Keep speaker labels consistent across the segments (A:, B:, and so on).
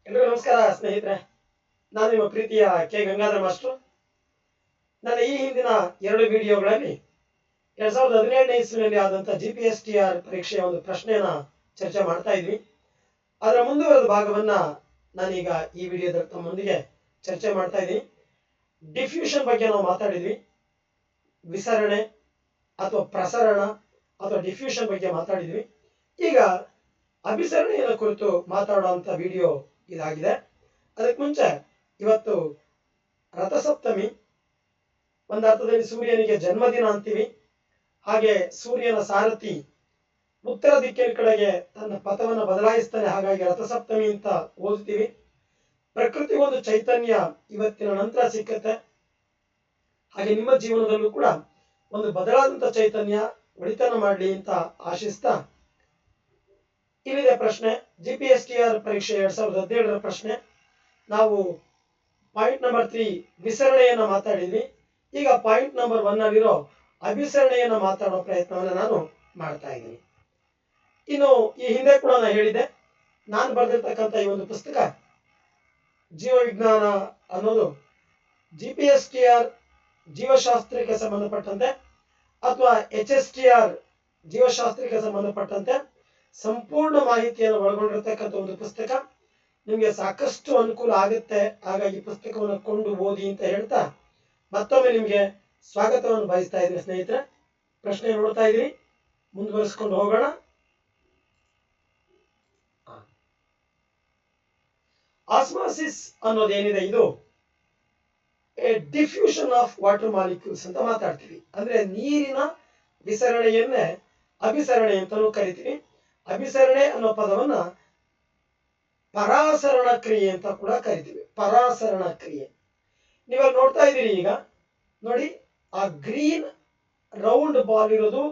A: ಎಲ್ರಿಗೂ ನಮಸ್ಕಾರ ಸ್ನೇಹಿತರೆ. ನಾನು ನಿಮ್ಮ ಪ್ರೀತಿಯ ಕೆ ಗಂಗಾಧರ ಮಾಸ್ಟರ್. ನನ್ನ ಈ ಹಿಂದಿನ 2 ವಿಡಿಯೋಗಳಲ್ಲಿ 2017ನೇ ಇಸ್ವಿನಲ್ಲಿ ಆದಂತಹ GPSTR ಪರೀಕ್ಷೆಯ ಒಂದು ಪ್ರಶ್ನೆಯನ್ನ ಚರ್ಚೆ ಮಾಡ್ತಾ ಇದ್ವಿ. ಅದರ ಮುಂದುವರೆದ ಭಾಗವನ್ನ ನಾನೀಗ ಈ ವಿಡಿಯೋದಲ್ಲಿ ತಮ್ಮೊಂದಿಗೆ ಚರ್ಚೆ ಮಾಡ್ತಾ ಇದ್ದೀನಿ. ಡಿಫ್ಯೂಷನ್ ಬಗ್ಗೆ ನಾವು ಮಾತಾಡಿದ್ವಿ. ವಿಸರಣೆ ಅಥವಾ ಪ್ರಸರಣ ಅಥವಾ ಡಿಫ್ಯೂಷನ್ ಬಗ್ಗೆ ಮಾತಾಡಿದ್ವಿ. ಈಗ ಅಭಿಸರಣೆಯ ಕುರಿತು ಮಾತಾಡುವಂತ ವಿಡಿಯೋ ಇದಾಗಿದೆ. ಅದಕ್ಕೆ ಮುಂಚೆ ಇವತ್ತು ರಥಸಪ್ತಮಿ, ಒಂದರ್ಥದಲ್ಲಿ ಸೂರ್ಯನಿಗೆ ಜನ್ಮದಿನ ಅಂತೀವಿ. ಹಾಗೆ ಸೂರ್ಯನ ಸಾರಥಿ ಉತ್ತರ ದಿಕ್ಕಿನ ಕಡೆಗೆ ತನ್ನ ಪಥವನ್ನು ಬದಲಾಯಿಸ್ತಾನೆ, ಹಾಗಾಗಿ ರಥಸಪ್ತಮಿ ಅಂತ ಓದ್ತೀವಿ. ಪ್ರಕೃತಿಗೊಂದು ಚೈತನ್ಯ ಇವತ್ತಿನ ನಂತರ ಸಿಕ್ಕತ್ತೆ. ಹಾಗೆ ನಿಮ್ಮ ಜೀವನದಲ್ಲೂ ಕೂಡ ಒಂದು ಬದಲಾದಂತ ಚೈತನ್ಯ ಒಳಿತನ ಮಾಡಲಿ ಅಂತ ಆಶಿಸ್ತಾ, ಇಲ್ಲಿದೆ ಪ್ರಶ್ನೆ. GPSTR ಪರೀಕ್ಷೆ 2017ರ ಪ್ರಶ್ನೆ. ನಾವು ಪಾಯಿಂಟ್ ನಂಬರ್ 3 ವಿಸರಣೆಯನ್ನ ಮಾತಾಡಿದ್ವಿ. ಈಗ ಪಾಯಿಂಟ್ ನಂಬರ್ 1 ಅಲ್ಲಿರೋ ಅಭಿಸರಣೆಯನ್ನ ಮಾತಾಡೋ ಪ್ರಯತ್ನವನ್ನ ನಾನು ಮಾಡ್ತಾ ಇದ್ದೀನಿ. ಇನ್ನು ಈ ಹಿಂದೆ ಕೂಡ ನಾನು ಹೇಳಿದ್ದೆ, ನಾನು ಬರೆದಿರ್ತಕ್ಕಂಥ ಈ ಒಂದು ಪುಸ್ತಕ ಜೀವವಿಜ್ಞಾನ ಅನ್ನೋದು GPSTR ಜೀವಶಾಸ್ತ್ರಕ್ಕೆ ಸಂಬಂಧಪಟ್ಟಂತೆ ಅಥವಾ HSTR ಜೀವಶಾಸ್ತ್ರಕ್ಕೆ ಸಂಬಂಧಪಟ್ಟಂತೆ ಸಂಪೂರ್ಣ ಮಾಹಿತಿಯನ್ನು ಒಳಗೊಂಡಿರತಕ್ಕಂಥ ಒಂದು ಪುಸ್ತಕ. ನಿಮಗೆ ಸಾಕಷ್ಟು ಅನುಕೂಲ ಆಗುತ್ತೆ. ಹಾಗಾಗಿ ಪುಸ್ತಕವನ್ನು ಕೊಂಡು ಓದಿ ಅಂತ ಹೇಳ್ತಾ ಮತ್ತೊಮ್ಮೆ ನಿಮಗೆ ಸ್ವಾಗತವನ್ನು ಬಯಸ್ತಾ ಇದ್ದೀನಿ ಸ್ನೇಹಿತರೆ. ಪ್ರಶ್ನೆ ನೋಡ್ತಾ ಇದ್ದೀರಿ, ಮುಂದುವರಿಸಿಕೊಂಡು ಹೋಗೋಣ. ಆಸ್ಮಾಸಿಸ್ ಅನ್ನೋದೇನಿದೆ, ಇದು ಡಿಫ್ಯೂಷನ್ ಆಫ್ ವಾಟರ್ ಮಾಲಿಕ್ಯೂಲ್ಸ್ ಅಂತ ಮಾತಾಡ್ತೀವಿ. ಅಂದ್ರೆ ನೀರಿನ ವಿಸರಣೆಯನ್ನೇ ಅಭಿಸರಣೆ ಅಂತಾನೂ ಕರಿತೀವಿ. ಅಭಿಸರಣೆ ಅನ್ನೋ ಪದವನ್ನ ಪರಾಸರಣ ಕ್ರಿಯೆ ಅಂತ ಕೂಡ ಕರಿತೀವಿ. ಪರಾಸರಣ ಕ್ರಿಯೆ ನೀವಲ್ಲಿ ನೋಡ್ತಾ ಇದ್ದೀರಿ. ಈಗ ನೋಡಿ, ಆ ಗ್ರೀನ್ ರೌಂಡ್ ಬಾಲ್ ಇರೋದು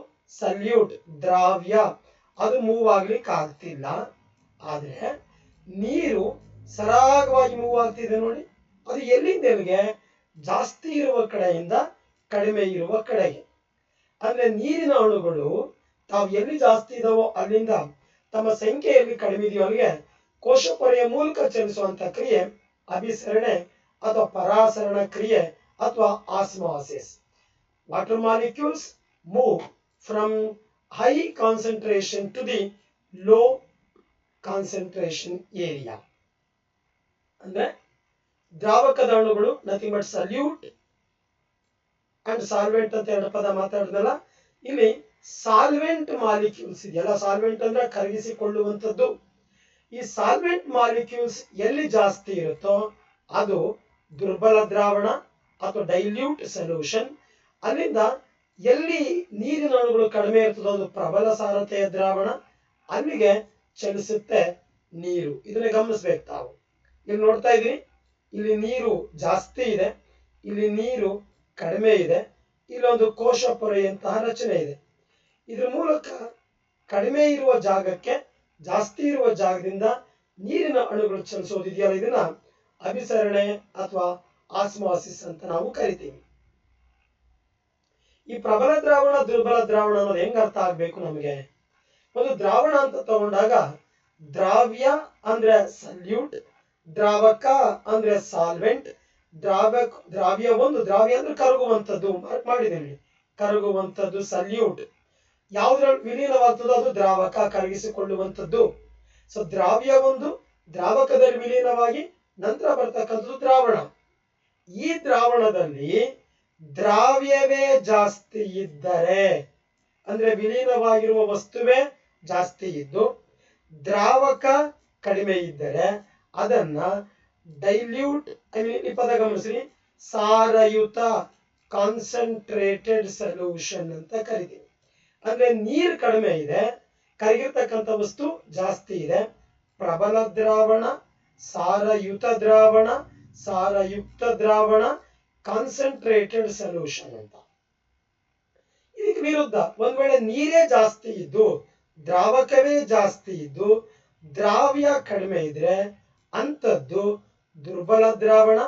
A: ಸಲ್ಯೂಟ್ ದ್ರಾವ್ಯ, ಅದು ಮೂವ್ ಆಗ್ಲಿಕ್ಕೆ ಆಗ್ತಿಲ್ಲ. ಆದ್ರೆ ನೀರು ಸರಾಗವಾಗಿ ಮೂವ್ ಆಗ್ತಿದೆ ನೋಡಿ. ಅದು ಎಲ್ಲಿಂದ ಎಲ್ಲಿಗೆ? ಜಾಸ್ತಿ ಇರುವ ಕಡೆಯಿಂದ ಕಡಿಮೆ ಇರುವ ಕಡೆಗೆ. ಅಂದ್ರೆ ನೀರಿನ ಅಣುಗಳು ತಾವು ಎಲ್ಲಿ ಜಾಸ್ತಿ ಇದಾವೋ ಅಲ್ಲಿಂದ ತಮ್ಮ ಸಂಖ್ಯೆಯಲ್ಲಿ ಕಡಿಮೆ ಇದೆಯೋ ಅಲ್ಲಿಗೆ ಕೋಶಪೊರೆಯ ಮೂಲಕ ಚಲಿಸುವಂತ ಕ್ರಿಯೆ ಅಭಿಸರಣೆ ಅಥವಾ ಪರಾಸರಣ ಕ್ರಿಯೆ ಅಥವಾ osmosis. Water molecules move from high concentration to the low concentration area. ಅಂದ್ರೆ ದ್ರಾವಕದ ಅಣುಗಳು nothing but solute and solvent ಅಂತ ಎರಡು ಪದ ಮಾತಾಡಿದ್ನಲ್ಲ, ಇಲ್ಲಿ ಸಾಲ್ವೆಂಟ್ ಮಾಲಿಕ್ಯೂಲ್ಸ್ ಇದೆಯಲ್ಲ, ಸಾಲ್ವೆಂಟ್ ಅಂದ್ರೆ ಕರಗಿಸಿಕೊಳ್ಳುವಂಥದ್ದು. ಈ ಸಾಲ್ವೆಂಟ್ ಮಾಲಿಕ್ಯೂಲ್ಸ್ ಎಲ್ಲಿ ಜಾಸ್ತಿ ಇರುತ್ತೋ ಅದು ದುರ್ಬಲ ದ್ರಾವಣ ಅಥವಾ ಡೈಲ್ಯೂಟ್ ಸೊಲ್ಯೂಷನ್. ಅಲ್ಲಿಂದ ಎಲ್ಲಿ ನೀರಿನ ಅಣುಗಳು ಕಡಿಮೆ ಇರ್ತದೋ ಅದು ಪ್ರಬಲ ಸಾರತೆಯ ದ್ರಾವಣ, ಅಲ್ಲಿಗೆ ಚಲಿಸುತ್ತೆ ನೀರು. ಇದನ್ನ ಗಮನಿಸ್ಬೇಕು ತಾವು. ಇಲ್ಲಿ ನೋಡ್ತಾ ಇದ್ದೀರಿ, ಇಲ್ಲಿ ನೀರು ಜಾಸ್ತಿ ಇದೆ, ಇಲ್ಲಿ ನೀರು ಕಡಿಮೆ ಇದೆ, ಇಲ್ಲೊಂದು ಕೋಶ ಪೊರೆಯಂತಹ ರಚನೆ ಇದೆ. ಇದ್ರ ಮೂಲಕ ಕಡಿಮೆ ಇರುವ ಜಾಗಕ್ಕೆ ಜಾಸ್ತಿ ಇರುವ ಜಾಗದಿಂದ ನೀರಿನ ಅಣುಗಳು ಚಲಿಸೋದಿದೆಯಲ್ಲ, ಇದನ್ನ ಅಭಿಸರಣೆ ಅಥವಾ ಆಸ್ಮಾಸಿಸ್ ಅಂತ ನಾವು ಕರಿತೀವಿ. ಈ ಪ್ರಬಲ ದ್ರಾವಣ ದುರ್ಬಲ ದ್ರಾವಣ ಅನ್ನೋದು ಹೆಂಗ್ ಅರ್ಥ ಆಗ್ಬೇಕು ನಮಗೆ? ಒಂದು ದ್ರಾವಣ ಅಂತ ತಗೊಂಡಾಗ ದ್ರಾವ್ಯ ಅಂದ್ರೆ ಸಲ್ಯೂಟ್, ದ್ರಾವಕ ಅಂದ್ರೆ ಸಾಲ್ವೆಂಟ್. ದ್ರಾವ್ಯ ಒಂದು ದ್ರಾವ್ಯ ಅಂದ್ರೆ ಕರಗುವಂಥದ್ದು, ಮಾರ್ಕ್ ಮಾಡಿದ್ದೀನಿ, ಕರಗುವಂಥದ್ದು ಸಲ್ಯೂಟ್. ಯಾವುದ್ರಲ್ಲಿ ವಿಲೀನವಾಗ್ತದೋ ಅದು ದ್ರಾವಕ, ಕರಗಿಸಿಕೊಳ್ಳುವಂಥದ್ದು. ಸೊ ದ್ರಾವ್ಯ ಒಂದು ದ್ರಾವಕದಲ್ಲಿ ವಿಲೀನವಾಗಿ ನಂತರ ಬರ್ತಕ್ಕಂಥದ್ದು ದ್ರಾವಣ. ಈ ದ್ರಾವಣದಲ್ಲಿ ದ್ರಾವ್ಯವೇ ಜಾಸ್ತಿ ಇದ್ದರೆ, ಅಂದ್ರೆ ವಿಲೀನವಾಗಿರುವ ವಸ್ತುವೇ ಜಾಸ್ತಿ ಇದ್ದು ದ್ರಾವಕ ಕಡಿಮೆ ಇದ್ದರೆ ಅದನ್ನ ಡೈಲ್ಯೂಟ್, ಈ ಪದ ಗಮನಿಸಿ, ಸಾರಯುತ ಕಾನ್ಸಂಟ್ರೇಟೆಡ್ ಸೊಲ್ಯೂಷನ್ ಅಂತ ಕರಿತೀವಿ. ಅಂದ್ರೆ ನೀರು ಕಡಿಮೆ ಇದೆ, ಕರಗಿರ್ತಕ್ಕಂಥ ವಸ್ತು ಜಾಸ್ತಿ ಇದೆ. ಪ್ರಬಲ ದ್ರಾವಣ, ಸಾರಯುತ ದ್ರಾವಣ, ಸಾರಯುಕ್ತ ದ್ರಾವಣ, ಕಾನ್ಸಂಟ್ರೇಟೆಡ್ ಸೊಲ್ಯೂಷನ್ ಅಂತ. ಇದಕ್ಕೆ ವಿರುದ್ಧ ಒಂದ್ ವೇಳೆ ನೀರೇ ಜಾಸ್ತಿ ಇದ್ದು ದ್ರಾವಕವೇ ಜಾಸ್ತಿ ಇದ್ದು ದ್ರಾವ್ಯ ಕಡಿಮೆ ಇದ್ರೆ ಅಂಥದ್ದು ದುರ್ಬಲ ದ್ರಾವಣ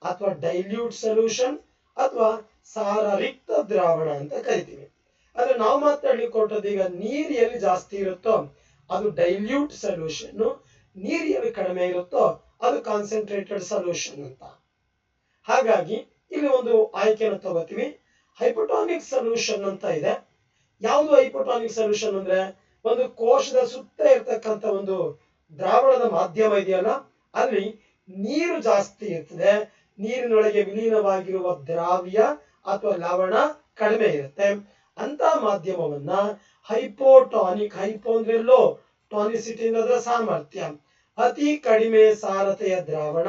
A: ಅಥವಾ ಡೈಲ್ಯೂಟ್ ಸೊಲ್ಯೂಷನ್ ಅಥವಾ ಸಾರರಿಕ್ತ ದ್ರಾವಣ ಅಂತ ಕರಿತೀವಿ. ಆದ್ರೆ ನಾವು ಮಾತಾಡ್ಲಿಕ್ಕೆ ಹೊರಟದ್ದು ಈಗ ನೀರು ಎಲ್ಲಿ ಜಾಸ್ತಿ ಇರುತ್ತೋ ಅದು ಡೈಲ್ಯೂಟ್ ಸೊಲ್ಯೂಷನ್, ನೀರು ಎಲ್ಲಿ ಕಡಿಮೆ ಇರುತ್ತೋ ಅದು ಕಾನ್ಸಂಟ್ರೇಟೆಡ್ ಸೊಲ್ಯೂಷನ್ ಅಂತ. ಹಾಗಾಗಿ ಇಲ್ಲಿ ಒಂದು ಆಯ್ಕೆಯನ್ನು ತಗೋತೀವಿ. ಹೈಪೋಟಾನಿಕ್ ಸೊಲ್ಯೂಷನ್ ಅಂತ ಇದೆ. ಯಾವುದು ಹೈಪೋಟಾನಿಕ್ ಸೊಲ್ಯೂಷನ್ ಅಂದ್ರೆ ಒಂದು ಕೋಶದ ಸುತ್ತ ಇರ್ತಕ್ಕಂಥ ಒಂದು ದ್ರಾವಣದ ಮಾಧ್ಯಮ ಇದೆಯಲ್ಲ, ಅಲ್ಲಿ ನೀರು ಜಾಸ್ತಿ ಇರ್ತದೆ, ನೀರಿನೊಳಗೆ ವಿಲೀನವಾಗಿರುವ ದ್ರಾವ್ಯ ಅಥವಾ ಲವಣ ಕಡಿಮೆ ಇರುತ್ತೆ. ಅಂತ ಮಾಧ್ಯಮವನ್ನ ಹೈಪೋಟಾನಿಕ್, ಹೈಪೋ ಅಂದ್ರೆ ಲೋ, ಟಾನಿಸಿಟಿ ಅಂದ್ರೆ ಸಾಮರ್ಥ್ಯ, ಅತಿ ಕಡಿಮೆ ಸಾರತೆಯ ದ್ರಾವಣ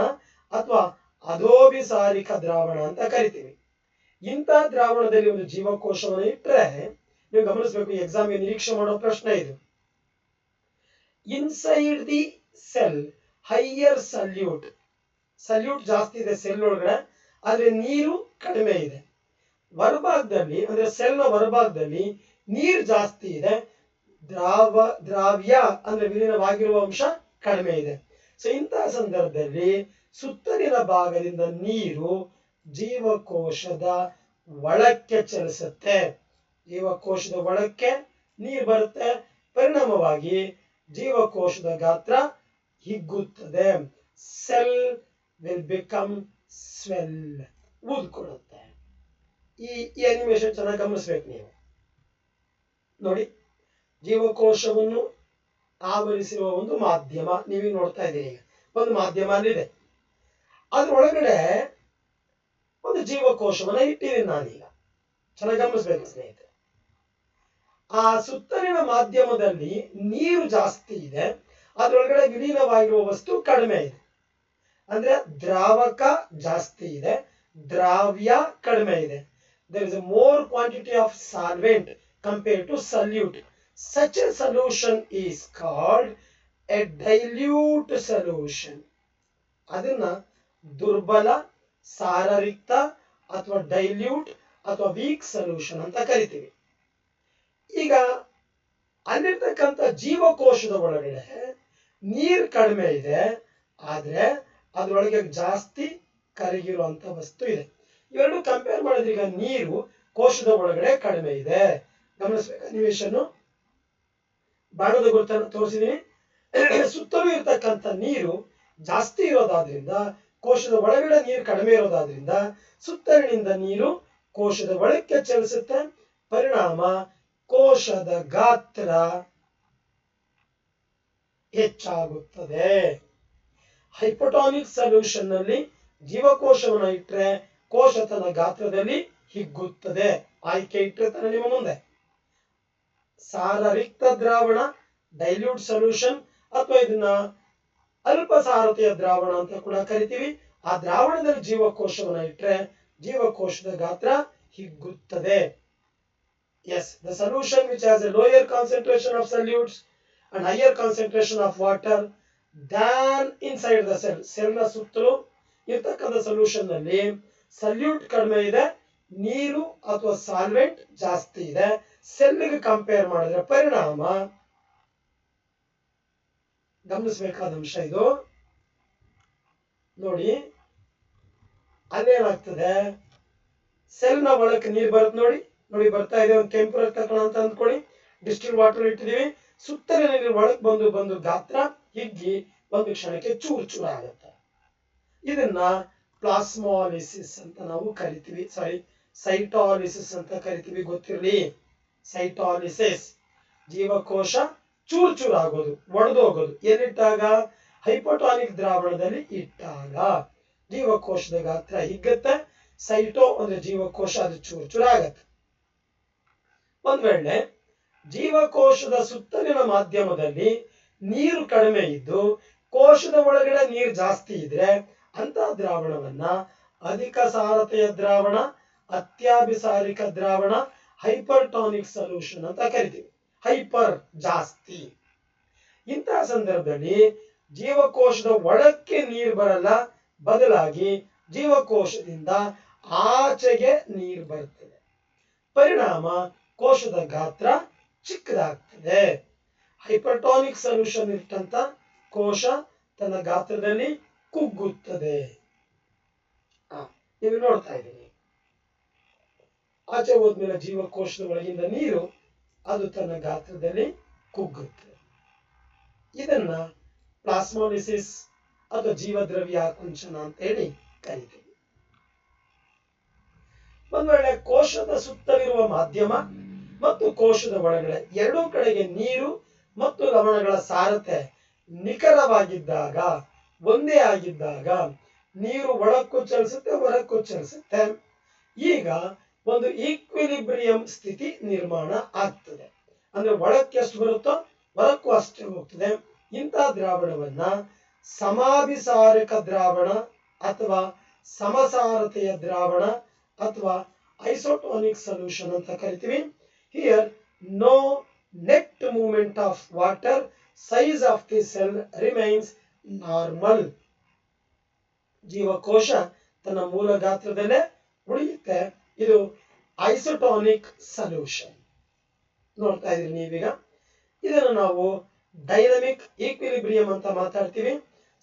A: ಅಥವಾ ಅಧೋಭಿಸಾರಿಕ ದ್ರಾವಣ ಅಂತ ಕರಿತೀವಿ. ಇಂಥ ದ್ರಾವಣದಲ್ಲಿ ಒಂದು ಜೀವಕೋಶವನ್ನು ಇಟ್ಟರೆ ನೀವು ಗಮನಿಸಬೇಕು, ಎಕ್ಸಾಮ್ಗೆ ನಿರೀಕ್ಷೆ ಮಾಡೋ ಪ್ರಶ್ನೆ ಇದು. Inside the cell higher salute, salute ಜಾಸ್ತಿ ಇದೆ ಸೆಲ್ ಒಳಗಡೆ, ಆದ್ರೆ ನೀರು ಕಡಿಮೆ ಇದೆ. ಹೊರಭಾಗದಲ್ಲಿ ಅಂದ್ರೆ ಸೆಲ್ ನ ಹೊರಭಾಗದಲ್ಲಿ ನೀರು ಜಾಸ್ತಿ ಇದೆ, ದ್ರಾವ್ಯ ಅಂದ್ರೆ ವಿಲೀನವಾಗಿರುವ ಅಂಶ ಕಡಿಮೆ ಇದೆ. ಸೊ ಇಂತಹ ಸಂದರ್ಭದಲ್ಲಿ ಸುತ್ತಲಿನ ಭಾಗದಿಂದ ನೀರು ಜೀವಕೋಶದ ಒಳಕ್ಕೆ ಚಲಿಸುತ್ತೆ. ಜೀವಕೋಶದ ಒಳಕ್ಕೆ ನೀರು ಬರುತ್ತೆ, ಪರಿಣಾಮವಾಗಿ ಜೀವಕೋಶದ ಗಾತ್ರ ಹಿಗ್ಗುತ್ತದೆ. ಸೆಲ್ ವಿಲ್ ಬಿಕಮ್ ಸ್ವೆಲ್, ಊದ್ಕೊಳ್ಳುತ್ತೆ. ಈ ಅನಿಮೇಷನ್ ಚೆನ್ನಾಗಿ ಗಮನಿಸ್ಬೇಕು ನೀವು. ನೋಡಿ, ಜೀವಕೋಶವನ್ನು ಆವರಿಸಿರುವ ಒಂದು ಮಾಧ್ಯಮ ನೀವು ನೋಡ್ತಾ ಇದ್ದೀರಿ. ಈಗ ಒಂದು ಮಾಧ್ಯಮ ಅಲ್ಲಿದೆ, ಅದ್ರೊಳಗಡೆ ಒಂದು ಜೀವಕೋಶವನ್ನ ಇಟ್ಟಿದ್ದೀನಿ ನಾನೀಗ. ಚೆನ್ನಾಗಿ ಗಮನಿಸ್ಬೇಕು ಸ್ನೇಹಿತರೆ. ಆ ಸುತ್ತಲಿನ ಮಾಧ್ಯಮದಲ್ಲಿ ನೀರು ಜಾಸ್ತಿ ಇದೆ, ಅದ್ರೊಳಗಡೆ ವಿಲೀನವಾಗಿರುವ ವಸ್ತು ಕಡಿಮೆ ಇದೆ. ಅಂದ್ರೆ ದ್ರಾವಕ ಜಾಸ್ತಿ ಇದೆ, ದ್ರಾವ್ಯ ಕಡಿಮೆ ಇದೆ. There is a more quantity of solvent compared to solute. Such a solution is called a dilute solution. ಅದನ್ನ ದುರ್ಬಲ, ಸಾರರಿಕ್ತ ಅಥವಾ ಡೈಲ್ಯೂಟ್ ಅಥವಾ ವೀಕ್ ಸೊಲ್ಯೂಷನ್ ಅಂತ ಕರಿತೀವಿ. ಈಗ ಅಲ್ಲಿರ್ತಕ್ಕಂಥ ಜೀವಕೋಶದ ಒಳಗಡೆ ನೀರು ಕಡಿಮೆ ಇದೆ, ಆದ್ರೆ ಅದ್ರೊಳಗೆ ಜಾಸ್ತಿ ಕರಗಿರುವಂತ ವಸ್ತು ಇದೆ. ಇವೆರಡು ಕಂಪೇರ್ ಮಾಡಿದ್ರೆ ಈಗ ನೀರು ಕೋಶದ ಒಳಗಡೆ ಕಡಿಮೆ ಇದೆ. ಗಮನಿಸ್ಬೇಕು ಅನಿಮೇಷನ್, ಬಾಣದ ಗುರುತನ್ನು ತೋರಿಸಿದೀನಿ. ಸುತ್ತಲೂ ಇರ್ತಕ್ಕಂಥ ನೀರು ಜಾಸ್ತಿ ಇರೋದಾದ್ರಿಂದ, ಕೋಶದ ಒಳಗಡೆ ನೀರು ಕಡಿಮೆ ಇರೋದಾದ್ರಿಂದ ಸುತ್ತಲಿನಿಂದ ನೀರು ಕೋಶದ ಒಳಕ್ಕೆ ಚಲಿಸುತ್ತೆ. ಪರಿಣಾಮ ಕೋಶದ ಗಾತ್ರ ಹೆಚ್ಚಾಗುತ್ತದೆ. ಹೈಪೋಟಾನಿಕ್ ಸೊಲ್ಯೂಷನ್ ನಲ್ಲಿ ಜೀವಕೋಶವನ್ನು ಇಟ್ಟರೆ ಕೋಶ ತನ್ನ ಗಾತ್ರದಲ್ಲಿ ಹಿಗ್ಗುತ್ತದೆ. ಆಯ್ಕೆ ಇಟ್ಟಿರ್ತಾನೆ ನಿಮ್ಮ ಮುಂದೆ, ಸಾರರಿಕ್ತ ದ್ರಾವಣ ಡೈಲ್ಯೂಟ್ ಸೊಲ್ಯೂಷನ್, ಅಥವಾ ಇದನ್ನ ಅಲ್ಪ ಸಾರತೆಯ ದ್ರಾವಣ ಅಂತ ಕೂಡ ಕರಿತೀವಿ. ಆ ದ್ರಾವಣದಲ್ಲಿ ಜೀವಕೋಶವನ್ನು ಇಟ್ಟರೆ ಜೀವಕೋಶದ ಗಾತ್ರ ಹಿಗ್ಗುತ್ತದೆ. Yes, the solution which has a lower concentration of solutes and higher concentration of water than inside the cell. Cell ನ ಸುತ್ತಲೂ ಇರ್ತಕ್ಕಂಥ ಸೊಲ್ಯೂಷನ್ ನಲ್ಲಿ ಸಲ್ಯೂಟ್ ಕಡಿಮೆ ಇದೆ, ನೀರು ಅಥವಾ ಸಾಲ್ವೆಂಟ್ ಜಾಸ್ತಿ ಇದೆ. ಸೆಲ್ಗೆ ಕಂಪೇರ್ ಮಾಡಿದ್ರೆ ಪರಿಣಾಮ, ಗಮನಿಸಬೇಕಾದ ಅಂಶ ಇದು. ನೋಡಿ, ಅಲ್ಲೇನಾಗ್ತದೆ, ಸೆಲ್ ನ ಒಳಕ್ಕೆ ನೀರು ಬರುತ್ತೆ. ನೋಡಿ ಬರ್ತಾ ಇದೆ. ಒಂದು ಕೆಂಪು ರಕ್ತ ಕಣ ಅಂತ ಅಂದ್ಕೊಳ್ಳಿ, ಡಿಸ್ಟಿಲ್ ವಾಟರ್ ಇಟ್ಟಿದೀವಿ. ಸುತ್ತಲಿನ ನೀರು ಒಳಗೆ ಬಂದು ಗಾತ್ರ ಹಿಗ್ಗಿ ಒಂದು ಕ್ಷಣಕ್ಕೆ ಚೂರು ಚೂರು ಆಗುತ್ತೆ. ಇದನ್ನ ಪ್ಲಾಸ್ಮಾಲಿಸಿಸ್ ಅಂತ ನಾವು ಕರಿತೀವಿ. ಸೈಟಾಲಿಸಿಸ್ ಅಂತ ಕರಿತೀವಿ, ಗೊತ್ತಿರಲಿ. ಸೈಟಾಲಿಸಿಸ್ ಜೀವಕೋಶ ಚೂರು ಚೂರು ಆಗೋದು, ಒಡೆದು ಹೋಗೋದು. ಎಲ್ಲಿಟ್ಟಾಗ? ಹೈಪೋಟಾನಿಕ್ ದ್ರಾವಣದಲ್ಲಿ ಇಟ್ಟಾಗ ಜೀವಕೋಶದ ಗಾತ್ರ ಹಿಗ್ಗುತ್ತೆ. ಸೈಟೋ ಅಂದ್ರೆ ಜೀವಕೋಶ, ಅದು ಚೂರು ಚೂರು ಆಗತ್ತೆ. ಒಂದ್ ವೇಳೆ ಜೀವಕೋಶದ ಸುತ್ತಲಿನ ಮಾಧ್ಯಮದಲ್ಲಿ ನೀರು ಕಡಿಮೆ ಇದ್ದು ಕೋಶದ ಒಳಗಡೆ ನೀರು ಜಾಸ್ತಿ ಇದ್ರೆ ಅಂತ ದ್ರಾವಣವನ್ನ ಅಧಿಕ ಸಾರತೆಯ ದ್ರಾವಣ, ಅತ್ಯಾಭಿಸಾರಿಕ ದ್ರಾವಣ, ಹೈಪರ್ಟಾನಿಕ್ ಸೊಲ್ಯೂಷನ್ ಅಂತ ಕರಿತೀವಿ. ಹೈಪರ್ ಜಾಸ್ತಿ. ಇಂತಹ ಸಂದರ್ಭದಲ್ಲಿ ಜೀವಕೋಶದ ಒಳಕ್ಕೆ ನೀರು ಬರಲ್ಲ, ಬದಲಾಗಿ ಜೀವಕೋಶದಿಂದ ಆಚೆಗೆ ನೀರು ಬರ್ತದೆ. ಪರಿಣಾಮ ಕೋಶದ ಗಾತ್ರ ಚಿಕ್ಕದಾಗ್ತದೆ. ಹೈಪರ್ಟಾನಿಕ್ ಸೊಲ್ಯೂಷನ್ ಇಟ್ಟಂತ ಕೋಶ ತನ್ನ ಗಾತ್ರದಲ್ಲಿ ಕುಗ್ಗುತ್ತದೆ. ನೀವು ನೋಡ್ತಾ ಇದ್ದೀರಿ, ಆಚೆ ಹೋದ್ಮೇಲೆ ಜೀವಕೋಶದ ಒಳಗಿಂದ ನೀರು, ಅದು ತನ್ನ ಗಾತ್ರದಲ್ಲಿ ಕುಗ್ಗುತ್ತೆ. ಇದನ್ನ ಪ್ಲಾಸ್ಮೋಲಿಸಿಸ್ ಅಥವಾ ಜೀವದ್ರವ್ಯ ಕುಂಚನ ಅಂತ ಹೇಳಿ ಕರಿತೀವಿ. ಒಂದ್ ವೇಳೆ ಕೋಶದ ಸುತ್ತಲಿರುವ ಮಾಧ್ಯಮ ಮತ್ತು ಕೋಶದ ಒಳಗಡೆ ಎರಡೂ ಕಡೆಗೆ ನೀರು ಮತ್ತು ಲವಣಗಳ ಸಾರತೆ ನಿಖರವಾಗಿದ್ದಾಗ, ಒಂದೇ ಆಗಿದ್ದಾಗ ನೀರು ಒಳಕ್ಕೂ ಚಲಿಸುತ್ತೆ, ಹೊರಕ್ಕೂ ಚಲಿಸುತ್ತೆ. ಈಗ ಒಂದು ಈಕ್ವಿಲಿಬ್ರಿಯಂ ಸ್ಥಿತಿ ನಿರ್ಮಾಣ ಆಗ್ತದೆ. ಅಂದ್ರೆ ಒಳಕ್ಕೆ ಎಷ್ಟು ಬರುತ್ತೋ ಹೊರಕ್ಕೂ ಅಷ್ಟೇ ಹೋಗ್ತದೆ. ಇಂತಹ ದ್ರಾವಣವನ್ನ ಸಮಾಭಿಸಾರಕ ದ್ರಾವಣ ಅಥವಾ ಸಮಸಾರತೆಯ ದ್ರಾವಣ ಅಥವಾ ಐಸೋಟೋನಿಕ್ ಸೊಲ್ಯೂಷನ್ ಅಂತ ಕರಿತೀವಿ. Here no net movement of water, size of the cell remains normal. ಜೀವಕೋಶ ತನ್ನ ಮೂಲ ಗಾತ್ರದಲ್ಲೇ ಉಳಿಯುತ್ತೆ. ಇದು ಐಸೋಟೋನಿಕ್ ಸೊಲ್ಯೂಷನ್. ನೋಡ್ತಾ ಇದೀರಿ ನೀವೀಗ. ಇದನ್ನು ನಾವು ಡೈನಮಿಕ್ ಈಕ್ವಿಲಿಬ್ರಿಯಂ ಅಂತ ಮಾತಾಡ್ತೀವಿ.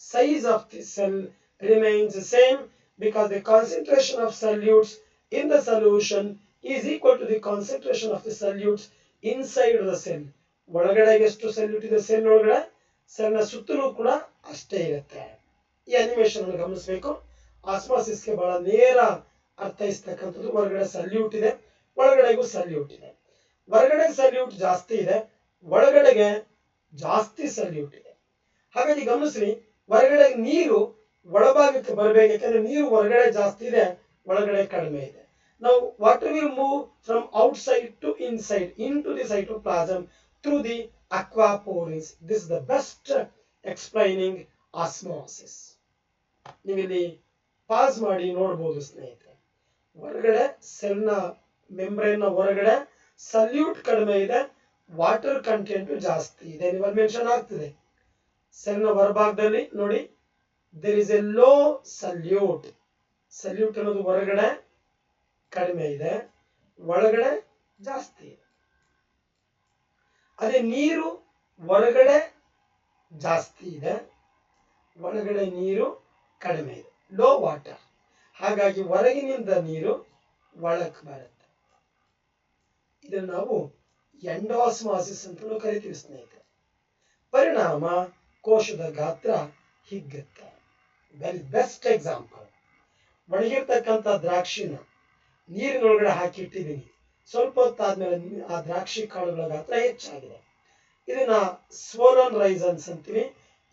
A: Size of the cell remains same because the concentration of solutes in the solution is equal to the concentration of the solutes inside the cell. ಒಳಗಡೆ ಎಷ್ಟು ಸಲ್ಯೂಟ್ ಇದೆ ಸೆಲ್ ಒಳಗಡೆ, ಸೆಲ್ ನ ಸುತ್ತಲೂ ಕೂಡ ಅಷ್ಟೇ ಇರುತ್ತೆ. ಈ ಅನಿಮೇಷನ್ ಅನ್ನು ಗಮನಿಸಬೇಕು. ಆಸ್ಮಾಸಿಸ್ಗೆ ಬಹಳ ನೇರ ಅರ್ಥೈಸ್ತಕ್ಕಂಥದ್ದು. ಹೊರಗಡೆ ಸಲ್ಯೂಟ್ ಇದೆ, ಒಳಗಡೆಗೂ ಸಲ್ಯೂಟ್ ಇದೆ. ಹೊರಗಡೆ ಸಲ್ಯೂಟ್ ಜಾಸ್ತಿ ಇದೆ, ಒಳಗಡೆಗೆ ಜಾಸ್ತಿ ಸಲ್ಯೂಟ್ ಇದೆ. ಹಾಗಾಗಿ ಗಮನಿಸ್ರಿ, ಹೊರಗಡೆ ನೀರು ಒಳಭಾಗಕ್ಕೆ ಬರಬೇಕು, ಯಾಕಂದ್ರೆ ನೀರು ಹೊರಗಡೆ ಜಾಸ್ತಿ ಇದೆ, ಒಳಗಡೆ ಕಡಿಮೆ ಇದೆ. Now water will move from outside to inside into the cytoplasm through the aquaporins. This is the best explaining osmosis. ನೀವಿಲ್ಲಿ ಪಾಸ್ ಮಾಡಿ ನೋಡಬಹುದು ಸ್ನೇಹಿತರೆ. ಹೊರಗಡೆ ಸೆಲ್ ನ ಮೆಂಬ್ರೇನ್ ನ ಹೊರಗಡೆ ಸಲ್ಯೂಟ್ ಕಡಿಮೆ ಇದೆ, ವಾಟರ್ ಕಂಟೆಂಟ್ ಜಾಸ್ತಿ ಇದೆ. ನೀವು ಮೆನ್ಷನ್ ಆಗ್ತದೆ. ಸೆಲ್ ನ ಹೊರಭಾಗದಲ್ಲಿ ನೋಡಿ, there is a low solute. Salute ಅನ್ನೋದು ಹೊರಗಡೆ ಕಡಿಮೆ ಇದೆ, ಒಳಗಡೆ ಜಾಸ್ತಿ ಇದೆ. ಅದೇ ನೀರು ಹೊರಗಡೆ ಜಾಸ್ತಿ ಇದೆ, ಒಳಗಡೆ ನೀರು ಕಡಿಮೆ ಇದೆ, ಲೋ ವಾಟರ್. ಹಾಗಾಗಿ ಹೊರಗಿನಿಂದ ನೀರು ಒಳಕ್ಕೆ ಬರುತ್ತೆ. ಇದನ್ನು ನಾವು ಎಂಡೋಸ್ಮಾಸಿಸ್ ಅಂತಲೂ ಕರಿತೀವಿ ಸ್ನೇಹಿತರೆ. ಪರಿಣಾಮ ಕೋಶದ ಗಾತ್ರ ಹಿಗ್ಗುತ್ತೆ. Very best example. ಒಣಗಿರ್ತಕ್ಕಂಥ ದ್ರಾಕ್ಷಿನ ನೀರಿನೊಳಗಡೆ ಹಾಕಿ ಇಟ್ಟಿದ್ದೀನಿ. ಸ್ವಲ್ಪ ಹೊತ್ತಾದ್ಮೇಲೆ ಆ ದ್ರಾಕ್ಷಿ ಕಾಳುಗಳ ಗಾತ್ರ ಹೆಚ್ಚಾಗಿದೆ. ಇದನ್ನ ಸ್ವೋಲನ್ ರೈಸನ್ಸ್ ಅಂತೀವಿ.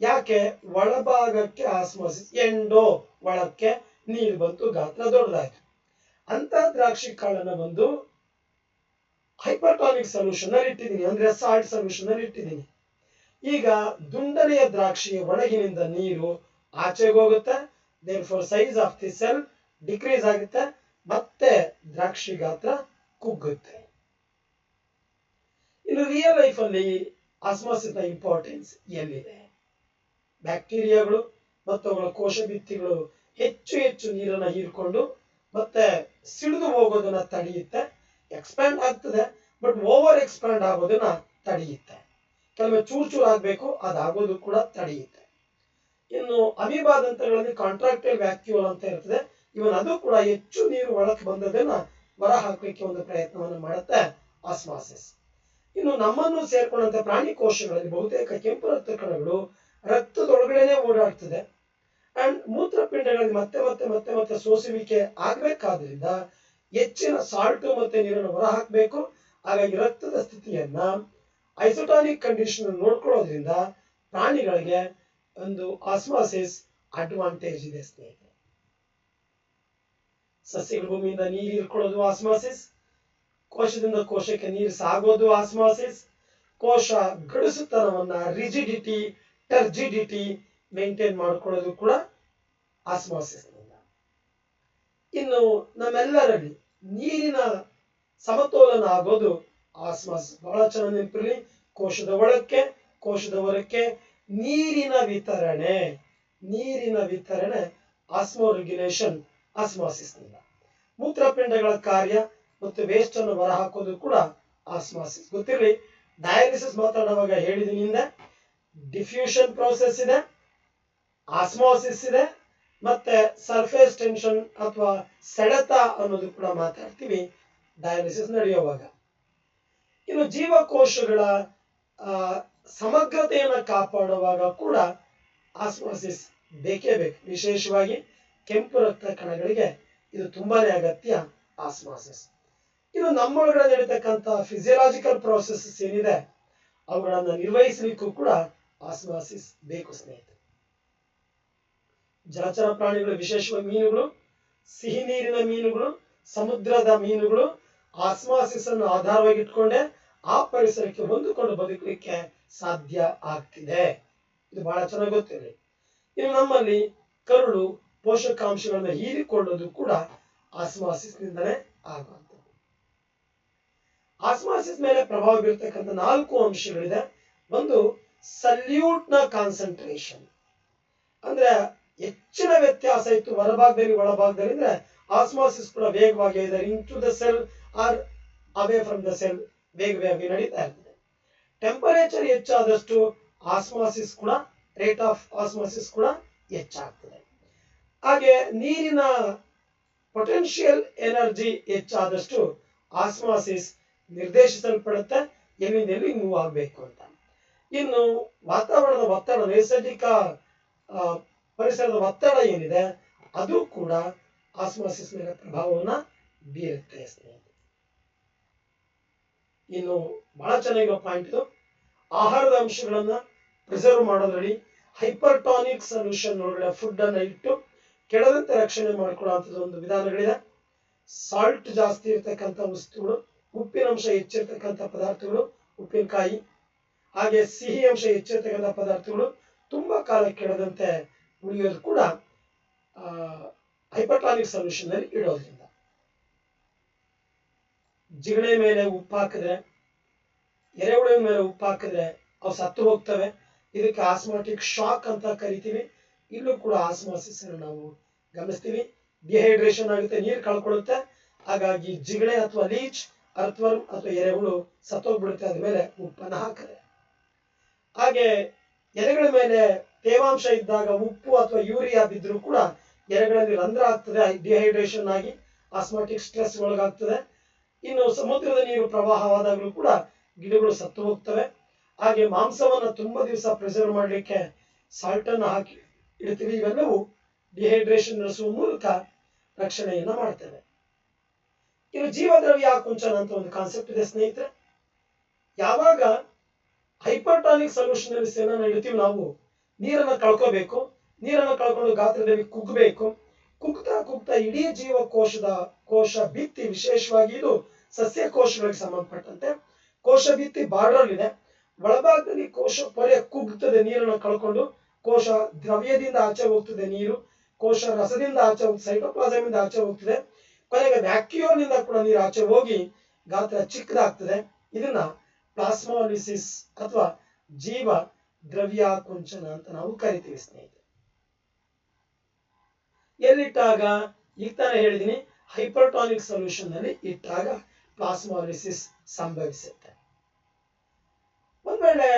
A: ಯಾಕೆ? ಒಳಭಾಗಕ್ಕೆ ಆಸ್ಮೋಸಿಸ್, ಎಂಡೋ ಒಳಕ್ಕೆ ನೀರು ಬಂತು, ಗಾತ್ರ ದೊಡ್ಡದಾಯ್ತು. ಅಂತ ದ್ರಾಕ್ಷಿ ಕಾಳನ್ನ ಬಂದು ಹೈಪರ್ಟಾನಿಕ್ ಸೊಲ್ಯೂಷನ್ ಅಲ್ಲಿ ಇಟ್ಟಿದ್ದೀನಿ, ಅಂದ್ರೆ ಸಾಲ್ಟ್ ಸೊಲ್ಯೂಷನ್ ಅಲ್ಲಿ ಇಟ್ಟಿದ್ದೀನಿ. ಈಗ ದುಂಡನೆಯ ದ್ರಾಕ್ಷಿಯ ಒಳಗಿನಿಂದ ನೀರು ಆಚೆಗೆ ಹೋಗುತ್ತೆ. therefore size of the cell decrease ಆಗುತ್ತೆ, ಮತ್ತೆ ದ್ರಾಕ್ಷಿ ಗಾತ್ರ ಕುಗ್ಗುತ್ತೆ. ಇನ್ನು ರಿಯಲ್ ಲೈಫ್ ಅಲ್ಲಿ ಆಸ್ಮಾಸಿಸ್ ನ ಇಂಪಾರ್ಟೆನ್ಸ್ ಎಲ್ಲಿದೆ? ಬ್ಯಾಕ್ಟೀರಿಯಾಗಳು ಮತ್ತು ಅವುಗಳ ಕೋಶ ಭಿತ್ತಿಗಳು ಹೆಚ್ಚು ಹೆಚ್ಚು ನೀರನ್ನ ಹೀರ್ಕೊಂಡು ಮತ್ತೆ ಸಿಡಿದು ಹೋಗೋದನ್ನ ತಡೆಯುತ್ತೆ. ಎಕ್ಸ್ಪ್ಯಾಂಡ್ ಆಗ್ತದೆ, ಬಟ್ ಓವರ್ ಎಕ್ಸ್ಪ್ಯಾಂಡ್ ಆಗೋದನ್ನ ತಡೆಯುತ್ತೆ. ಕೆಲವೊಮ್ಮೆ ಚೂರ್ ಚೂರ್ ಆಗ್ಬೇಕು, ಅದಾಗೋದು ಕೂಡ ತಡೆಯುತ್ತೆ. ಇನ್ನು ಅಮೀಬಾದಂತಗಳಲ್ಲಿ ಕಾಂಟ್ರಾಕ್ಟೈಲ್ ವ್ಯಾಕ್ಯೂಲ್ ಅಂತ ಇರ್ತದೆ. ಇವನ್ ಅದು ಕೂಡ ಹೆಚ್ಚು ನೀರು ಒಳಕ್ಕೆ ಬಂದದನ್ನ ಹೊರ ಹಾಕಲಿಕ್ಕೆ ಒಂದು ಪ್ರಯತ್ನವನ್ನು ಮಾಡುತ್ತೆ ಆಸ್ಮಾಸಿಸ್. ಇನ್ನು ನಮ್ಮನ್ನು ಸೇರ್ಕೊಂಡಂತ ಪ್ರಾಣಿ ಕೋಶಗಳಲ್ಲಿ ಬಹುತೇಕ ಕೆಂಪು ರಕ್ತ ಕಣಗಳು ರಕ್ತದೊಳಗಡೆನೆ ಓಡಾಡ್ತದೆ. ಅಂಡ್ ಮೂತ್ರಪಿಂಡಗಳಲ್ಲಿ ಮತ್ತೆ ಮತ್ತೆ ಮತ್ತೆ ಮತ್ತೆ ಸೋಸುವಿಕೆ ಆಗ್ಬೇಕಾದ್ರಿಂದ ಹೆಚ್ಚಿನ ಸಾಲ್ಟು ಮತ್ತೆ ನೀರನ್ನು ಹೊರ ಹಾಕಬೇಕು. ಹಾಗಾಗಿ ರಕ್ತದ ಸ್ಥಿತಿಯನ್ನ ಐಸೋಟಾನಿಕ್ ಕಂಡೀಷನ್ ನೋಡ್ಕೊಳ್ಳೋದ್ರಿಂದ ಪ್ರಾಣಿಗಳಿಗೆ ಒಂದು ಆಸ್ಮಾಸಿಸ್ ಅಡ್ವಾಂಟೇಜ್ ಇದೆ ಸ್ನೇಹಿತರೆ. ಸಸ್ಯಗಳ ಭೂಮಿಯಿಂದ ನೀರು ಹೀರ್ಕೊಳ್ಳೋದು ಆಸ್ಮಾಸಿಸ್, ಕೋಶದಿಂದ ಕೋಶಕ್ಕೆ ನೀರು ಸಾಗೋದು ಆಸ್ಮಾಸಿಸ್, ಕೋಶ ಗಡುಸುತನವನ್ನ ರಿಜಿಡಿಟಿ ಟರ್ಜಿಡಿಟಿ ಮೇಂಟೈನ್ ಮಾಡ್ಕೊಳ್ಳೋದು ಕೂಡ ಆಸ್ಮಾಸಿಸ್ ನಿಂದ. ಇನ್ನು ನಮ್ಮೆಲ್ಲರಲ್ಲಿ ನೀರಿನ ಸಮತೋಲನ ಆಗೋದು ಆಸ್ಮಾಸಿಸ್. ಬಹಳ ಚೆನ್ನಾಗಿ ನೆನಪಿರಲಿ, ಕೋಶದ ಒಳಕ್ಕೆ ಕೋಶದ ಹೊರಕ್ಕೆ ನೀರಿನ ವಿತರಣೆ ಆಸ್ಮೋರೆಗ್ಯುಲೇಷನ್ ಆಸ್ಮಾಸಿಸ್ ನಿಂದ. ಮೂತ್ರಪಿಂಡಗಳ ಕಾರ್ಯ ಮತ್ತು ವೇಸ್ಟ್ ಅನ್ನು ಹೊರಹಾಕೋದು ಕೂಡ ಆಸ್ಮಾಸಿಸ್. ಗೊತ್ತಿರಲಿ, ಡಯಾಲಿಸಿಸ್ ಮಾತಾಡುವಾಗ ಹೇಳಿದೀನಿ ಹಿಂದೆ, ಡಿಫ್ಯೂಷನ್ ಪ್ರೋಸೆಸ್ ಇದೆ, ಆಸ್ಮೋಸಿಸ್ ಇದೆ, ಮತ್ತೆ ಸರ್ಫೇಸ್ ಟೆನ್ಷನ್ ಅಥವಾ ಸೆಳೆತ ಅನ್ನೋದು ಕೂಡ ಮಾತಾಡ್ತೀವಿ ಡಯಾಲಿಸಿಸ್ ನಡೆಯುವಾಗ. ಇನ್ನು ಜೀವಕೋಶಗಳ ಸಮಗ್ರತೆಯನ್ನು ಕಾಪಾಡುವಾಗ ಕೂಡ ಆಸ್ಮಾಸಿಸ್ ಬೇಕೇ ಬೇಕು. ವಿಶೇಷವಾಗಿ ಕೆಂಪು ರಕ್ತ ಕಣಗಳಿಗೆ ಇದು ತುಂಬಾನೇ ಅಗತ್ಯ ಆಸ್ಮಾಸಿಸ್. ಇದು ನಮ್ಮೊಳಗಡೆ ನಡೀತಕ್ಕಂಥ ಫಿಸಿಯಲಾಜಿಕಲ್ ಪ್ರೋಸೆಸ್ ಏನಿದೆ ಅವುಗಳನ್ನ ನಿರ್ವಹಿಸಲಿಕ್ಕೂ ಕೂಡ ಆಸ್ಮಾಸಿಸ್ ಬೇಕು ಸ್ನೇಹಿತರೆ. ಜಲಚರ ಪ್ರಾಣಿಗಳು, ವಿಶೇಷವಾಗಿ ಮೀನುಗಳು, ಸಿಹಿ ನೀರಿನ ಮೀನುಗಳು, ಸಮುದ್ರದ ಮೀನುಗಳು ಆಸ್ಮಾಸಿಸ್ ಅನ್ನು ಆಧಾರವಾಗಿ ಇಟ್ಕೊಂಡೆ ಆ ಪರಿಸರಕ್ಕೆ ಹೊಂದಿಕೊಂಡು ಬದುಕಲಿಕ್ಕೆ ಸಾಧ್ಯ ಆಗ್ತಿದೆ. ಇದು ಬಹಳ ಚೆನ್ನಾಗಿ ಗೊತ್ತಿರಲಿ. ಇನ್ನು ನಮ್ಮಲ್ಲಿ ಕರುಳು ಪೋಷಕಾಂಶಗಳನ್ನು ಹೀರಿಕೊಳ್ಳೋದು ಕೂಡ ಆಸ್ಮಾಸಿಸ್ ನಿಂದಲೇ ಆಗುವಂಥದ್ದು. ಆಸ್ಮಾಸಿಸ್ ಮೇಲೆ ಪ್ರಭಾವ ಬೀರ್ತಕ್ಕಂಥ 4 ಅಂಶಗಳಿದೆ. ಒಂದು, ಸಲ್ಯೂಟ್ ನ ಕಾನ್ಸಂಟ್ರೇಷನ್, ಅಂದ್ರೆ ಹೆಚ್ಚಿನ ವ್ಯತ್ಯಾಸ ಇತ್ತು ಹೊರಭಾಗದಲ್ಲಿ ಒಳಭಾಗದಲ್ಲಿ ಅಂದ್ರೆ ಆಸ್ಮಾಸಿಸ್ ಕೂಡ ವೇಗವಾಗಿ ಇದೆ. Into the cell or away from the cell ವೇಗವಾಗಿ ನಡೀತಾ ಇರ್ತದೆ. ಟೆಂಪರೇಚರ್ ಹೆಚ್ಚಾದಷ್ಟು ಆಸ್ಮಾಸಿಸ್ ಕೂಡ, ರೇಟ್ ಆಫ್ ಆಸ್ಮಾಸಿಸ್ ಕೂಡ ಹೆಚ್ಚಾಗ್ತದೆ. ಹಾಗೆ ನೀರಿನ ಪೊಟೆನ್ಷಿಯಲ್ ಎನರ್ಜಿ ಹೆಚ್ಚಾದಷ್ಟು ಆಸ್ಮಾಸಿಸ್ ನಿರ್ದೇಶಿಸಲ್ಪಡುತ್ತೆ, ಎಲ್ಲಿಂದ ಎಲ್ಲಿ ಮೂವ್ ಆಗಬೇಕು ಅಂತ. ಇನ್ನು ವಾತಾವರಣದ ಒತ್ತಡ, ನೈಸರ್ಗಿಕ ಪರಿಸರದ ಒತ್ತಡ ಏನಿದೆ ಅದು ಕೂಡ ಆಸ್ಮಾಸಿಸ್ ಮೇಲೆ ಪ್ರಭಾವವನ್ನ ಬೀರುತ್ತೆ ಸ್ನೇಹಿತರೆ. ಇನ್ನು ಬಹಳ ಚೆನ್ನಾಗಿರೋ ಪಾಯಿಂಟ್ ಇದು, ಆಹಾರದ ಅಂಶಗಳನ್ನ ಪ್ರಿಸರ್ವ್ ಮಾಡೋದ್ರಲ್ಲಿ ಹೈಪರ್ಟಾನಿಕ್ ಸೊಲ್ಯೂಷನ್ ಒಳಗಡೆ ಫುಡ್ ಅನ್ನ ಇಟ್ಟು ಕೆಡದಂತೆ ರಕ್ಷಣೆ ಮಾಡ್ಕೊಳ್ಳುವಂಥದ್ದು ಒಂದು ವಿಧಾನಗಳಿದೆ. ಸಾಲ್ಟ್ ಜಾಸ್ತಿ ಇರ್ತಕ್ಕಂಥ ವಸ್ತುಗಳು, ಉಪ್ಪಿನಂಶ ಹೆಚ್ಚಿರ್ತಕ್ಕಂಥ ಪದಾರ್ಥಗಳು, ಉಪ್ಪಿನಕಾಯಿ, ಹಾಗೆ ಸಿಹಿ ಅಂಶ ಹೆಚ್ಚಿರ್ತಕ್ಕಂಥ ಪದಾರ್ಥಗಳು ತುಂಬಾ ಕಾಲ ಕೆಡದಂತೆ ಉಳಿಯೋದು ಕೂಡ ಹೈಪರ್ಟಾನಿಕ್ ಸೊಲ್ಯೂಷನ್ ನಲ್ಲಿ ಇಡೋದ್ರಿಂದ. ಜಿಗಣೆ ಮೇಲೆ ಉಪ್ಪು ಹಾಕಿದ್ರೆ, ಎರೆಹುಳುವಿನ ಮೇಲೆ ಉಪ್ಪು ಹಾಕಿದ್ರೆ ಅವು ಸತ್ತು ಹೋಗ್ತವೆ. ಇದಕ್ಕೆ ಆಸ್ಮಾಟಿಕ್ ಶಾಕ್ ಅಂತ ಕರಿತೀವಿ. ಇಲ್ಲೂ ಕೂಡ ಆಸ್ಮಾಸಿಸ್ ಅನ್ನು ನಾವು ಗಮನಿಸ್ತೀವಿ. ಡಿಹೈಡ್ರೇಷನ್ ಆಗುತ್ತೆ, ನೀರು ಕಳ್ಕೊಳ್ಳುತ್ತೆ. ಹಾಗಾಗಿ ಜಿಗಣೆ ಅಥವಾ ಲೀಚ್, ಅರ್ಥವರ್ಮ್ ಅಥವಾ ಎರೆಹುಳು ಸತ್ತೋಗ್ಬಿಡುತ್ತೆ ಅದ್ಮೇಲೆ ಉಪ್ಪನ್ನ ಹಾಕಿದ್ರೆ. ಹಾಗೆ ಎಲೆಗಳ ಮೇಲೆ ತೇವಾಂಶ ಇದ್ದಾಗ ಉಪ್ಪು ಅಥವಾ ಯೂರಿಯಾ ಬಿದ್ದರೂ ಕೂಡ ಎಲೆಗಳಲ್ಲಿ ರಂಧ್ರ ಆಗ್ತದೆ, ಡಿಹೈಡ್ರೇಷನ್ ಆಗಿ ಆಸ್ಮಾಟಿಕ್ ಸ್ಟ್ರೆಸ್ ಒಳಗಾಗ್ತದೆ. ಇನ್ನು ಸಮುದ್ರದ ನೀರು ಪ್ರವಾಹವಾದಾಗಲೂ ಕೂಡ ಗಿಡಗಳು ಸತ್ತು ಹೋಗ್ತವೆ. ಹಾಗೆ ಮಾಂಸವನ್ನ ತುಂಬಾ ದಿವಸ ಪ್ರಿಸರ್ವ್ ಮಾಡಲಿಕ್ಕೆ ಸಾಲ್ಟ್ ಅನ್ನು ಹಾಕಿ ಇಡ್ತೀವಿ. ಇವೆಲ್ಲವೂ ಡಿಹೈಡ್ರೇಷನ್ ನಡೆಸುವ ಮೂಲಕ ರಕ್ಷಣೆಯನ್ನ ಮಾಡ್ತೇವೆ. ಇನ್ನು ಜೀವದ್ರವ್ಯ ಆಕುಂಚನ ಅಂತ ಒಂದು ಕಾನ್ಸೆಪ್ಟ್ ಇದೆ ಸ್ನೇಹಿತರೆ. ಯಾವಾಗ ಹೈಪರ್ಟಾನಿಕ್ ಸೊಲ್ಯೂಷನ್ ಅಲ್ಲಿ ಸೇನನ್ನ ಇಡ್ತೀವಿ, ನಾವು ನೀರನ್ನ ಕಳ್ಕೋಬೇಕು. ನೀರನ್ನು ಕಳ್ಕೊಂಡು ಗಾತ್ರದಲ್ಲಿ ಕುಗ್ಗಬೇಕು. ಕುಗ್ತಾ ಇಡೀ ಕೋಶ ಭಿತ್ತಿ, ವಿಶೇಷವಾಗಿ ಇದು ಸಸ್ಯ ಕೋಶಗಳಿಗೆ ಸಂಬಂಧಪಟ್ಟಂತೆ ಕೋಶ ಭಿತ್ತಿ ಬಾರ್ಡರ್ ಇದೆ. ಒಳಭಾಗದಲ್ಲಿ ಕೋಶ ಪೊರೆ ಕುಗ್ತದೆ, ನೀರನ್ನು ಕಳ್ಕೊಂಡು. ಕೋಶ ದ್ರವ್ಯದಿಂದ ಆಚೆ ಹೋಗ್ತದೆ ನೀರು, ಕೋಶ ರಸದಿಂದ ಆಚೆ ಹೋಗ್ತದೆ, ಸೈಟೋಪ್ಲಾಸಮ್ ಇಂದ ಆಚೆ ಹೋಗ್ತದೆ. ಕೊನೆಗೆ ವ್ಯಾಕ್ಯೂಲ್ನಿಂದ ಕೂಡ ನೀರು ಆಚೆ ಹೋಗಿ ಗಾತ್ರ ಚಿಕ್ಕದಾಗ್ತದೆ. ಇದನ್ನ ಪ್ಲಾಸ್ಮಾಲಿಸಿಸ್ ಅಥವಾ ಜೀವ ದ್ರವ್ಯಾಕುಂಚನ ಅಂತ ನಾವು ಕರಿತೀವಿ ಸ್ನೇಹಿತರೆ. ಎಲ್ಲಿಟ್ಟಾಗ, ಈಗ ತಾನೇ ಹೇಳಿದೀನಿ, ಹೈಪರ್ಟಾನಿಕ್ ಸೊಲ್ಯೂಷನ್ ನಲ್ಲಿ ಇಟ್ಟಾಗ ಪ್ಲಾಸ್ಮಾಲಿಸಿಸ್ ಸಂಭವಿಸುತ್ತೆ. ಒಂದ್ ವೇಳೆ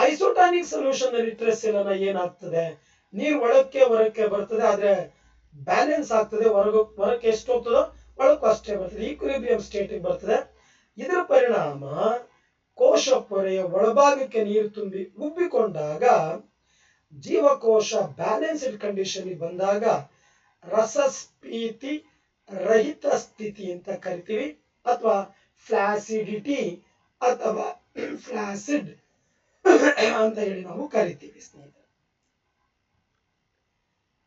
A: ಐಸೋಟಾನಿಕ್ ಸೊಲ್ಯೂಷನ್ ನಲ್ಲಿ ಇಟ್ಟರೆ ಸೆಲನ್ನ ಏನಾಗ್ತದೆ, ನೀರು ಹೊರಕ್ಕೆ ಬರ್ತದೆ, ಆದ್ರೆ ಬ್ಯಾಲೆನ್ಸ್ ಆಗ್ತದೆ. ಹೊರಕ್ಕೆ ಎಷ್ಟು ಹೋಗ್ತದೋ ಒಳಕ್ಕೂ ಅಷ್ಟೇ ಬರ್ತದೆ, ಈಕ್ವಿಲಿಬ್ರಿಯಂ ಸ್ಟೇಟ್ ಬರ್ತದೆ. ಇದರ ಪರಿಣಾಮ ಕೋಶ ಪೊರೆಯ ಒಳಭಾಗಕ್ಕೆ ನೀರು ತುಂಬಿ ಉಬ್ಬಿಕೊಂಡಾಗ ಜೀವಕೋಶ ಬ್ಯಾಲೆನ್ಸ್ಡ್ ಕಂಡೀಷನ್ ಬಂದಾಗ ರಸಸ್ಫೀತಿ ರಹಿತ ಸ್ಥಿತಿ ಅಂತ ಕರಿತೀವಿ, ಅಥವಾ ಫ್ಲಾಸಿಡಿಟಿ ಅಥವಾ ಫ್ಲಾಸಿಡ್ ಅಂತ ಹೇಳಿ ನಾವು ಕರಿತೀವಿ ಸ್ನೇಹಿತರೆ.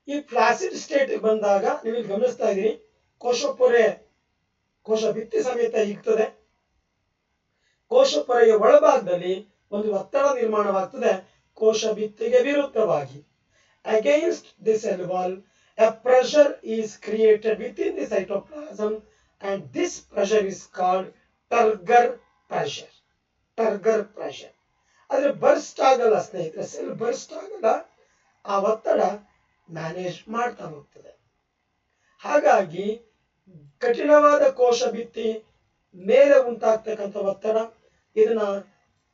A: ಈ ಫ್ಲಾಸಿಡ್ ಸ್ಟೇಟ್ ಬಂದಾಗ ನೀವು ಗಮನಿಸ್ತಾ ಇದ್ದೀರಿ, ಕೋಶ ಭಿತ್ತಿ ಸಮೇತ ಹಿಗ್ತದೆ. ಕೋಶ ಪೊರೆಯ ಒಳಭಾಗದಲ್ಲಿ ಒಂದು ಒತ್ತಡ ನಿರ್ಮಾಣವಾಗ್ತದೆ ಕೋಶ ಭಿತ್ತಿಗೆ ವಿರುದ್ಧವಾಗಿ. Against the cell wall a pressure is created within the cytoplasm and this pressure is called Turgor pressure. Turgor pressure. ಆದ್ರೆ ಬರ್ಸ್ಟ್ ಆಗಲ್ಲ ಸ್ನೇಹಿತರೆ, ಸೆಲ್ ಬರ್ಸ್ಟ್ ಆಗಲ್ಲ, ಆ ಒತ್ತಡ ಮ್ಯಾನೇಜ್ ಮಾಡ್ತಾ ಹೋಗ್ತದೆ. ಹಾಗಾಗಿ ಕಠಿಣವಾದ ಕೋಶ ಭಿತ್ತಿ ಮೇಲೆ ಉಂಟಾಗ್ತಕ್ಕಂಥ ಒತ್ತಡ, ಇದನ್ನ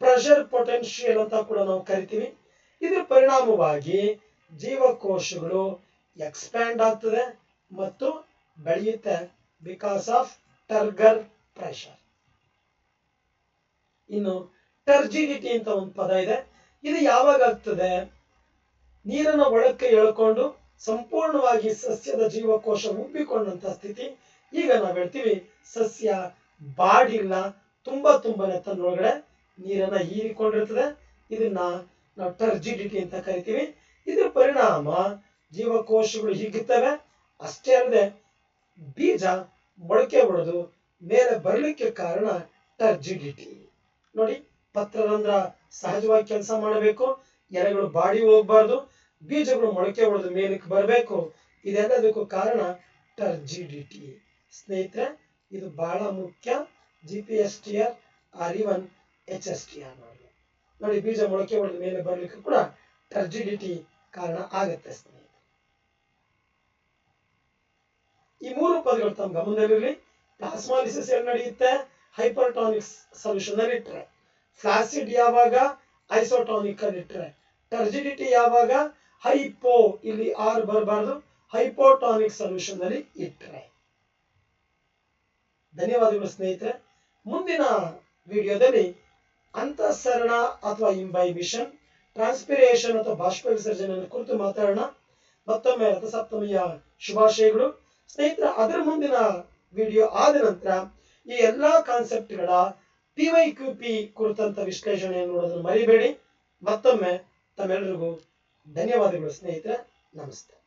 A: ಪ್ರೆಷರ್ ಪೊಟೆನ್ಷಿಯಲ್ ಅಂತ ಕೂಡ ನಾವು ಕರಿತೀವಿ. ಇದರ ಪರಿಣಾಮವಾಗಿ ಜೀವಕೋಶಗಳು ಎಕ್ಸ್ಪ್ಯಾಂಡ್ ಆಗ್ತದೆ ಮತ್ತು ಬೆಳೆಯುತ್ತೆ ಬಿಕಾಸ್ ಆಫ್ ಟರ್ಗರ್ ಪ್ರೆಷರ್. ಇನ್ನು ಟರ್ಜಿಡಿಟಿ ಅಂತ ಒಂದು ಪದ ಇದೆ. ಇದು ಯಾವಾಗ ಆಗ್ತದೆ, ನೀರನ್ನು ಒಳಕ್ಕೆ ಎಳ್ಕೊಂಡು ಸಂಪೂರ್ಣವಾಗಿ ಸಸ್ಯದ ಜೀವಕೋಶ ಉಬ್ಬಿಕೊಂಡಂತ ಸ್ಥಿತಿ. ಈಗ ನಾವು ಹೇಳ್ತೀವಿ ಸಸ್ಯ ಬಾಡಿಲ್ಲ, ತುಂಬಾನೇ ತನ್ನೊಳಗಡೆ ನೀರನ್ನ ಹೀರಿಕೊಂಡಿರ್ತದೆ. ಇದನ್ನ ನಾವು ಟರ್ಜಿಡಿಟಿ ಅಂತ ಕರಿತೀವಿ. ಇದ್ರ ಪರಿಣಾಮ ಜೀವಕೋಶಗಳು ಹಿಗ್ಗುತ್ತವೆ. ಅಷ್ಟೇ ಅಲ್ಲದೆ ಬೀಜ ಮೊಳಕೆ ಹೊಡೆದು ಮೇಲೆ ಬರಲಿಕ್ಕೆ ಕಾರಣ ಟರ್ಜಿಡಿಟಿ. ನೋಡಿ, ಪತ್ರರಂಧ್ರ ಸಹಜವಾಗಿ ಕೆಲಸ ಮಾಡಬೇಕು, ಎಲೆಗಳು ಬಾಡಿ ಹೋಗ್ಬಾರ್ದು, ಬೀಜಗಳು ಮೊಳಕೆ ಹೊಡೆದು ಮೇಲಕ್ಕೆ ಬರಬೇಕು. ಇದೆಲ್ಲದಕ್ಕೂ ಕಾರಣ ಟರ್ಜಿಡಿಟಿ. ಸ್ನೇಹಿತರೆ, ಇದು ಬಹಳ ಮುಖ್ಯ. GPSTR ಆರ್ ಇವನ್ HSTR ನೋಡಿ, ಬೀಜ ಮೊಳಕೆ ಹೊಡೆದು ಮೇಲೆ ಬರಲಿಕ್ಕೆ ಕೂಡ ಟರ್ಜಿಡಿಟಿ ಕಾರಣ ಆಗತ್ತೆ ಸ್ನೇಹಿತರೆ. ಈ ಮೂರು ಪದಗಳು ತಮ್ಮ ಗಮನದಲ್ಲಿರಲಿ. ಪ್ಲಾಸ್ಮಾಲಿಸಿಸ್ ಎಲ್ಲಿ ನಡೆಯುತ್ತೆ? ಹೈಪರ್ಟಾನಿಕ್ ಸೊಲ್ಯೂಷನ್ ಅಲ್ಲಿ ಇಟ್ಟರೆ. ಫ್ಲಾಸಿಡ್ ಯಾವಾಗ? ಐಸೋಟಾನಿಕ್ ಅಲ್ಲಿ ಇಟ್ಟರೆ. ಟರ್ಜಿಡಿಟಿ ಯಾವಾಗ? ಹೈಪೋ, ಇಲ್ಲಿ ಆರ್ ಬರಬಾರ್ದು, ಹೈಪೋಟಾನಿಕ್ ಸೊಲ್ಯೂಷನ್ ಅಲ್ಲಿ ಇಟ್ಟರೆ. ಧನ್ಯವಾದಗಳು ಸ್ನೇಹಿತರೆ. ಮುಂದಿನ ವಿಡಿಯೋದಲ್ಲಿ ಅಂತಃಸರಣ ಅಥವಾ ಇಂಬೈಬಿಷನ್, ಟ್ರಾನ್ಸ್ಪಿರೇಷನ್ ಅಥವಾ ಬಾಷ್ಪ ವಿಸರ್ಜನೆಯನ್ನು ಕುರಿತು ಮಾತಾಡೋಣ. ಮತ್ತೊಮ್ಮೆ ರಥಸಪ್ತಮಿಯ ಶುಭಾಶಯಗಳು ಸ್ನೇಹಿತರೆ. ಅದರ ಮುಂದಿನ ವಿಡಿಯೋ ಆದ ನಂತರ ಈ ಎಲ್ಲಾ ಕಾನ್ಸೆಪ್ಟ್ಗಳ PYQP ಕುರಿತಂತ ವಿಶ್ಲೇಷಣೆಯನ್ನು ನೋಡೋದನ್ನು ಮರಿಬೇಡಿ. ಮತ್ತೊಮ್ಮೆ ತಮ್ಮೆಲ್ಲರಿಗೂ ಧನ್ಯವಾದಗಳು ಸ್ನೇಹಿತರೆ. ನಮಸ್ತೆ.